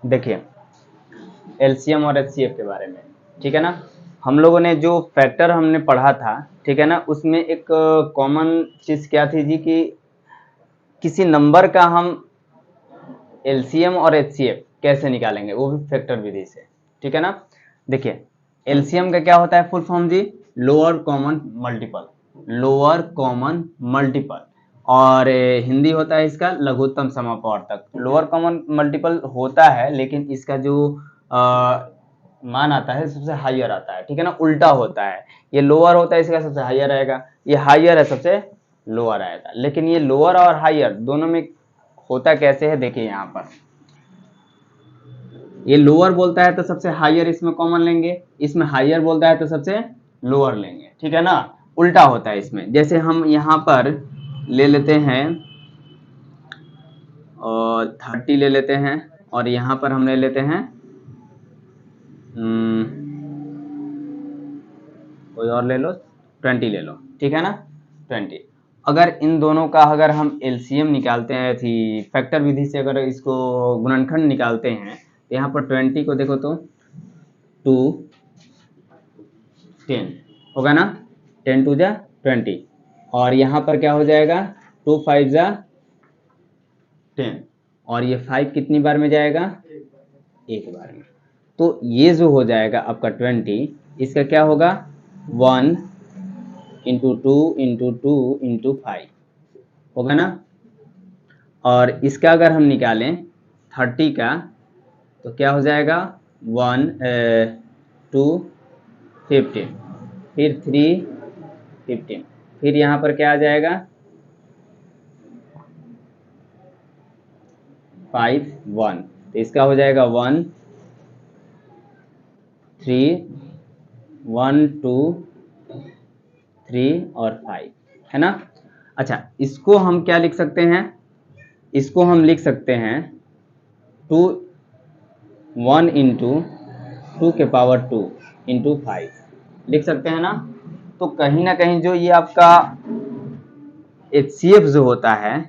देखिए एलसीएम और एचसीएफ के बारे में, ठीक है ना। हम लोगों ने जो फैक्टर हमने पढ़ा था, ठीक है ना, उसमें एक कॉमन चीज क्या थी जी कि किसी नंबर का हम एलसीएम और एचसीएफ कैसे निकालेंगे, वो भी फैक्टर विधि से, ठीक है ना। देखिए एलसीएम का क्या होता है फुल फॉर्म जी, lower common multiple, lower common multiple, और हिंदी होता है इसका लघुत्तम समापवर्तक। लोअर कॉमन मल्टीपल होता है लेकिन इसका जो मान आता है सबसे हाईयर आता है, ठीक है ना, उल्टा होता है। ये लोअर होता है इसका सबसे हाईयर आएगा, ये हाईयर है सबसे लोअर आएगा। लेकिन ये लोअर और हाईयर दोनों में होता कैसे है, देखिए यहाँ पर ये लोअर बोलता है तो सबसे हाईयर इसमें कॉमन लेंगे, इसमें हाईयर बोलता है तो सबसे लोअर लेंगे, ठीक है ना। उल्टा होता है इसमें। जैसे हम यहाँ पर ले लेते हैं और 30 ले लेते हैं, और यहाँ पर हम ले लेते हैं कोई और ले लो, 20 ले लो, ठीक है ना, 20। अगर इन दोनों का अगर हम एलसीएम निकालते हैं थी फैक्टर विधि से, अगर इसको गुणनखंड निकालते हैं तो यहाँ पर 20 को देखो तो 2 10 होगा ना, 10 2 जा 20, और यहाँ पर क्या हो जाएगा 2 5 जा 10, और ये 5 कितनी बार में जाएगा, एक बार में। तो ये जो हो जाएगा आपका 20, इसका क्या होगा 1 इंटू 2 इंटू 2 इंटू 5 होगा ना। और इसका अगर हम निकालें 30 का तो क्या हो जाएगा 1 2 15, फिर 3 15, फिर यहाँ पर क्या आ जाएगा 5 1, तो इसका हो जाएगा 1 3 1 2 3 और 5, है ना। अच्छा इसको हम क्या लिख सकते हैं, इसको हम लिख सकते हैं 2 1 इंटू 2 के पावर 2 इंटू 5 लिख सकते हैं ना। तो कहीं ना कहीं जो ये आपका एचसीएफ जो होता है,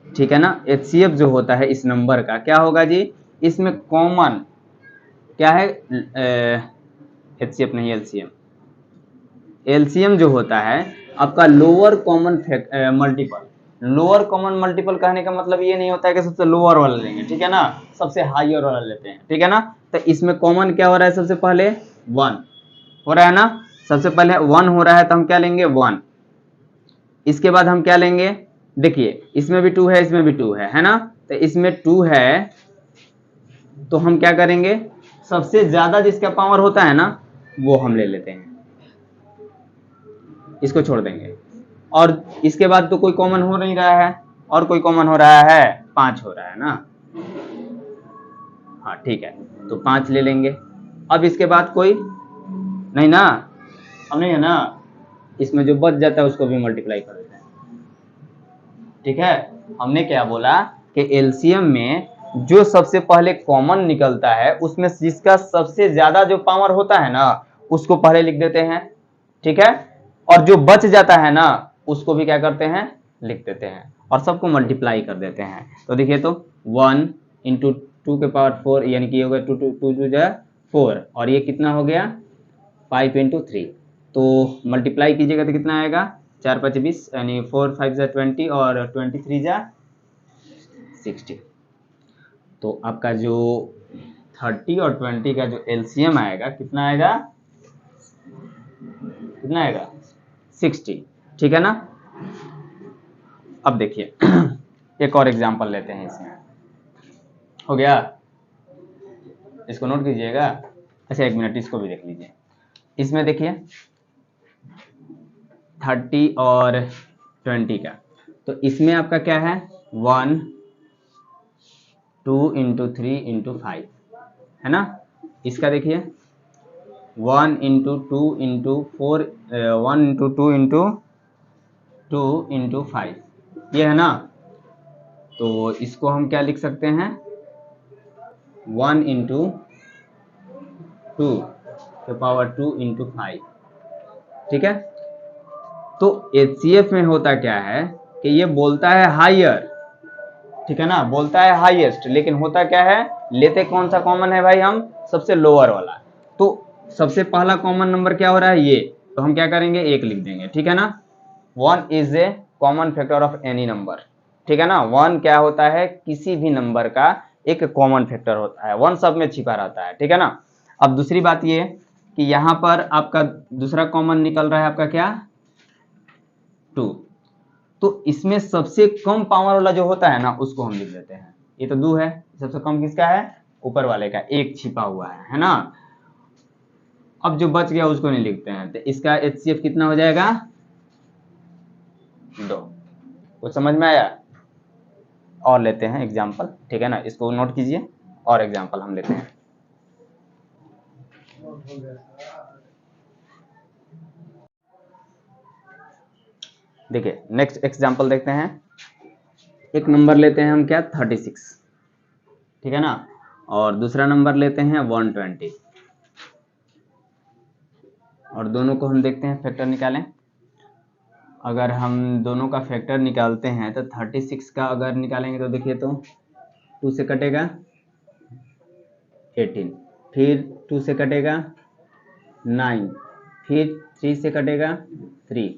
ठीक है ना, एचसीएफ जो होता है इस नंबर का क्या होगा जी, इसमें कॉमन क्या है, एचसीएफ नहीं एलसीएम, एलसीएम जो होता है आपका lower common multiple. Lower common multiple कहने का मतलब ये नहीं होता है कि सबसे लोअर वाला लेंगे, ठीक है ना, सबसे हाईयर वाला लेते हैं, ठीक है ना। तो इसमें कॉमन क्या हो रहा है, सबसे पहले 1 हो रहा है ना, सबसे पहले 1 हो रहा है तो हम क्या लेंगे 1। इसके बाद हम क्या लेंगे, देखिए इसमें भी 2 है, इसमें भी 2 है ना, तो इसमें 2 है तो हम क्या करेंगे, सबसे ज्यादा जिसका पावर होता है ना वो हम ले लेते हैं, इसको छोड़ देंगे। और इसके बाद तो कोई कॉमन हो नहीं रहा है, और कोई कॉमन हो रहा है 5 हो रहा है ना, हाँ ठीक है, तो 5 ले लेंगे। अब इसके बाद कोई नहीं ना, अब नहीं है ना, इसमें जो बच जाता है उसको भी मल्टीप्लाई कर देते हैं, ठीक है। हमने क्या बोला कि एलसीएम में जो सबसे पहले कॉमन निकलता है उसमें जिसका सबसे ज्यादा जो पावर होता है ना उसको पहले लिख देते हैं, ठीक है, और जो बच जाता है ना उसको भी क्या करते हैं, लिख देते हैं, और सबको मल्टीप्लाई कर देते हैं। तो देखिए तो 1 इंटू 2 के पावर 4 यानी कि हो गया 2 2 2 2 जा 4, और ये कितना हो गया 5 इंटू 3, तो मल्टीप्लाई कीजिएगा तो कितना आएगा 4 5 20, यानी 4 5 जा 20 और 23 जा 60। तो आपका जो 30 और 20 का जो एलसीएम आएगा कितना आएगा, कितना आएगा 60, ठीक है ना। अब देखिए एक और एग्जांपल लेते हैं, इसमें हो गया, इसको नोट कीजिएगा। अच्छा एक मिनट इसको भी देख लीजिए। इसमें देखिए 30 और 20 का, तो इसमें आपका क्या है 1 2 इंटू 3 इंटू 5 है ना। इसका देखिए 1 into 2 into 4, 1 into 2 into 2 into 5 ये है ना। तो इसको हम क्या लिख सकते हैं 1 इंटू 2 के पावर 2 इंटू 5, ठीक है। तो एचसीएफ में होता क्या है कि ये बोलता है हाईयर, ठीक है ना, बोलता है हाईएस्ट, लेकिन होता क्या है लेते कौन सा कॉमन है भाई, हम सबसे लोअर वाला। तो सबसे पहला कॉमन नंबर क्या हो रहा है, ये, तो हम क्या करेंगे, 1 लिख देंगे, ठीक है ना। 1 is a common factor of any number, ठीक है ना। 1 क्या होता है, किसी भी नंबर का एक कॉमन फैक्टर होता है, 1 सब में छिपा रहता है, ठीक है ना। अब दूसरी बात ये कि यहाँ पर आपका दूसरा कॉमन निकल रहा है आपका क्या, 2। तो इसमें सबसे कम पावर वाला जो होता है ना, उसको हम लिख देते हैं। ये तो 2 है, सबसे कम किसका है, ऊपर वाले का, 1 छिपा हुआ है ना। अब जो बच गया उसको नहीं लिखते हैं, तो इसका HCF कितना हो जाएगा, 2। कुछ समझ में आया। और लेते हैं एग्जाम्पल, ठीक है ना, इसको नोट कीजिए, और एग्जाम्पल हम लेते हैं। देखिए नेक्स्ट एग्जाम्पल देखते हैं। एक नंबर लेते हैं हम क्या, 36, ठीक है ना, और दूसरा नंबर लेते हैं 120, और दोनों को हम देखते हैं फैक्टर निकालें। अगर हम दोनों का फैक्टर निकालते हैं तो 36 का अगर निकालेंगे तो देखिए, तो 2 से कटेगा 18, फिर 2 से कटेगा 9, फिर 3 से कटेगा 3,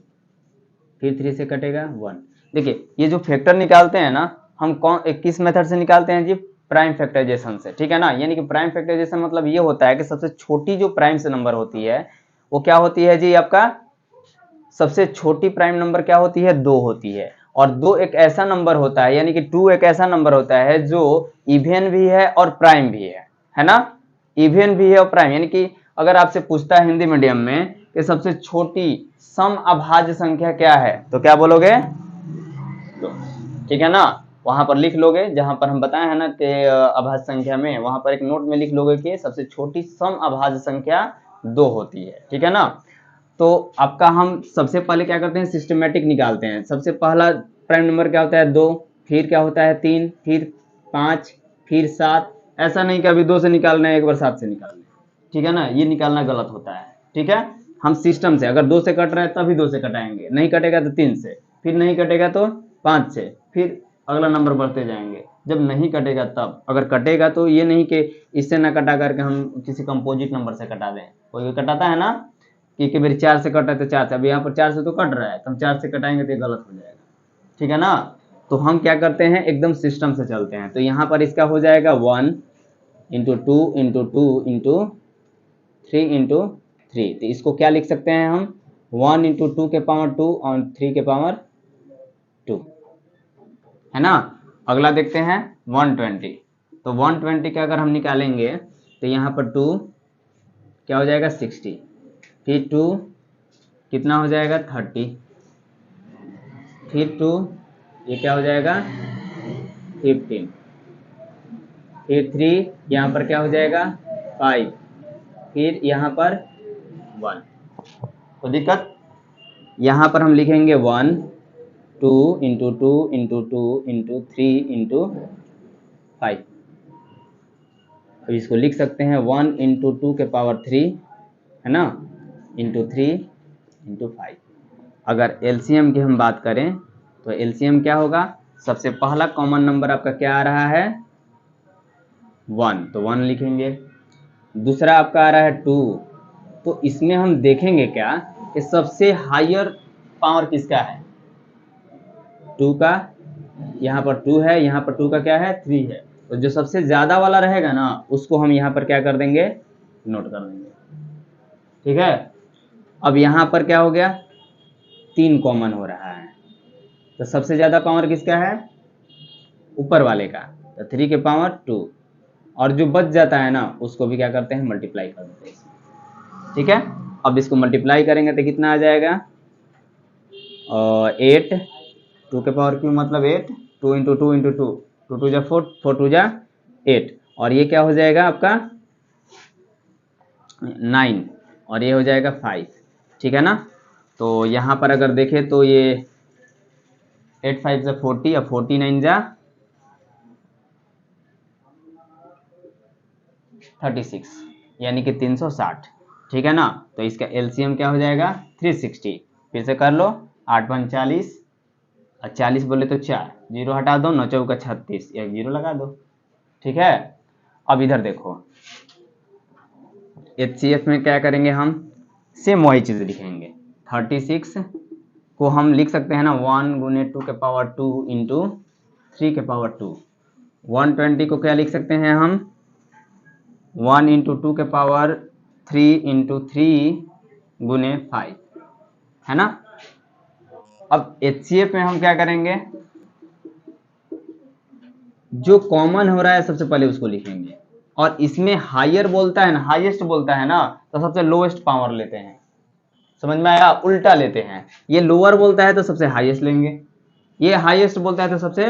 फिर 3 से कटेगा 1। देखिए ये जो फैक्टर निकालते हैं ना, हम किस मेथड से निकालते हैं जी, प्राइम फैक्टराइजेशन से, ठीक है ना। यानी कि प्राइम फैक्टराइजेशन मतलब ये होता है कि सबसे छोटी जो प्राइम से नंबर होती है वो क्या होती है जी, आपका सबसे छोटी प्राइम नंबर क्या होती है, 2 होती है। और 2 एक ऐसा नंबर होता है, यानी कि 2 एक ऐसा नंबर होता है जो इवन भी है और प्राइम भी है ना। इवन भी है और प्राइम, यानी कि अगर आपसे पूछता है हिंदी मीडियम में कि सबसे छोटी सम अभाज्य संख्या क्या है, तो क्या बोलोगे, ठीक है ना। वहां पर लिख लोगे, जहां पर हम बताए हैं ना कि अभाज्य संख्या में, वहां पर एक नोट में लिख लोगे कि सबसे छोटी सम अभाज्य संख्या 2 होती है, ठीक है ना। तो आपका हम सबसे पहले क्या करते हैं, सिस्टमेटिक निकालते हैं। सबसे पहला प्राइम नंबर क्या होता है, 2, फिर क्या होता है 3, फिर 5, फिर 7। ऐसा नहीं कि अभी 2 से निकालना है एक बार 7 से निकालना है, ठीक है ना, ये निकालना गलत होता है, ठीक है। हम सिस्टम से, अगर 2 से कट रहा है तभी 2 से कटाएंगे, नहीं कटेगा तो 3 से, फिर नहीं कटेगा तो 5 से, फिर अगला नंबर बढ़ते जाएंगे। जब नहीं कटेगा तब, अगर कटेगा तो ये नहीं कि इससे ना कटा करके हम किसी कंपोजिट नंबर से कटा दें। कोई कटाता है ना कि मेरी 4 से कटा है तो 4 से, अब यहाँ पर 4 से तो कट रहा है, तो हम 4 से कटाएंगे तो ये गलत हो जाएगा, ठीक है ना। तो हम क्या करते हैं, एकदम सिस्टम से चलते हैं। तो यहाँ पर इसका हो जाएगा 1 इंटू 2 इंटू 2 इंटू 3 इंटू 3। तो इसको क्या लिख सकते हैं हम, 1 इंटू 2 के पावर 2 और 3 के पावर 2, है ना। अगला देखते हैं 120। तो 120 का अगर हम निकालेंगे तो यहाँ पर 2 क्या हो जाएगा 60, फिर 2 कितना हो जाएगा 30, फिर 2 ये क्या हो जाएगा 15, फिर 3 यहाँ पर क्या हो जाएगा 5, फिर यहाँ पर 1। तो दिक्कत, यहाँ पर हम लिखेंगे 1 2 इंटू 2 इंटू 2 इंटू 3 इंटू 5। अब इसको लिख सकते हैं 1 इंटू 2 के पावर 3, है ना, इंटू 3 इंटू 5। अगर एलसीएम की हम बात करें तो एलसीएम क्या होगा, सबसे पहला कॉमन नंबर आपका क्या आ रहा है 1, तो 1 लिखेंगे। दूसरा आपका आ रहा है 2, तो इसमें हम देखेंगे क्या कि सबसे हायर पावर किसका है, 2 का। यहाँ पर 2 है, यहाँ पर 2 का क्या है 3 है। तो जो सबसे ज्यादा वाला रहेगा ना उसको हम यहाँ पर क्या कर देंगे, नोट कर देंगे, ठीक है। अब यहाँ पर क्या हो गया, 3 कॉमन हो रहा है, तो सबसे ज्यादा पावर किसका है, ऊपर वाले का, तो 3 के पावर 2। और जो बच जाता है ना उसको भी क्या करते हैं, मल्टीप्लाई कर देते हैं, ठीक है। अब इसको मल्टीप्लाई करेंगे तो कितना आ जाएगा 8, 2 के पावर क्यू मतलब 8, 2 इंटू 2 इंटू 2, 2 2 जा 4, 4 2 जा 8, और ये क्या हो जाएगा आपका 9, और ये हो जाएगा 5, ठीक है ना। तो यहाँ पर अगर देखें तो ये 8 5 जा 40 और 49 जा 36, यानी कि 360, ठीक है ना। तो इसका एलसीएम क्या हो जाएगा 360। फिर से कर लो, 8 5 40 और 40 बोले तो 4, जीरो हटा दो, 9 चौका 36, एक जीरो लगा दो, ठीक है। अब इधर देखो, HCF में क्या करेंगे हम, सेम वही चीज लिखेंगे। 36 को हम लिख सकते हैं ना 1 गुने 2 के पावर 2 इंटू 3 के पावर 2। 120 को क्या लिख सकते हैं हम, 1 इंटू 2 के पावर 3 इंटू 3 गुने 5, है ना। अब HCF में हम क्या करेंगे, जो कॉमन हो रहा है सबसे पहले उसको लिखेंगे, और इसमें हायर बोलता है ना, हाईएस्ट बोलता है ना, तो सबसे लोएस्ट पावर लेते हैं। समझ में आया, उल्टा लेते हैं। ये लोअर बोलता है तो सबसे हाईएस्ट लेंगे, ये हाईएस्ट बोलता है तो सबसे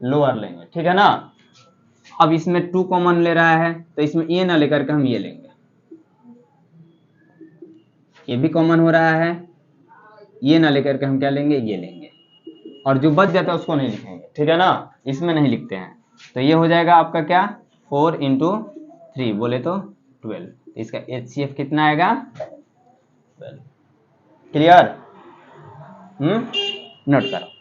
लोअर लेंगे, ठीक है ना। अब इसमें 2 कॉमन ले रहा है तो इसमें ये ना लेकर के हम ये लेंगे, ये भी कॉमन हो रहा है, ये ना लेकर के हम क्या लेंगे, ये लेंगे, और जो बच जाता है उसको नहीं लिखेंगे, ठीक है ना, इसमें नहीं लिखते हैं। तो ये हो जाएगा आपका क्या, 4 इंटू 3 बोले तो 12, तो इसका HCF कितना आएगा, 12। क्लियर, नोट करो।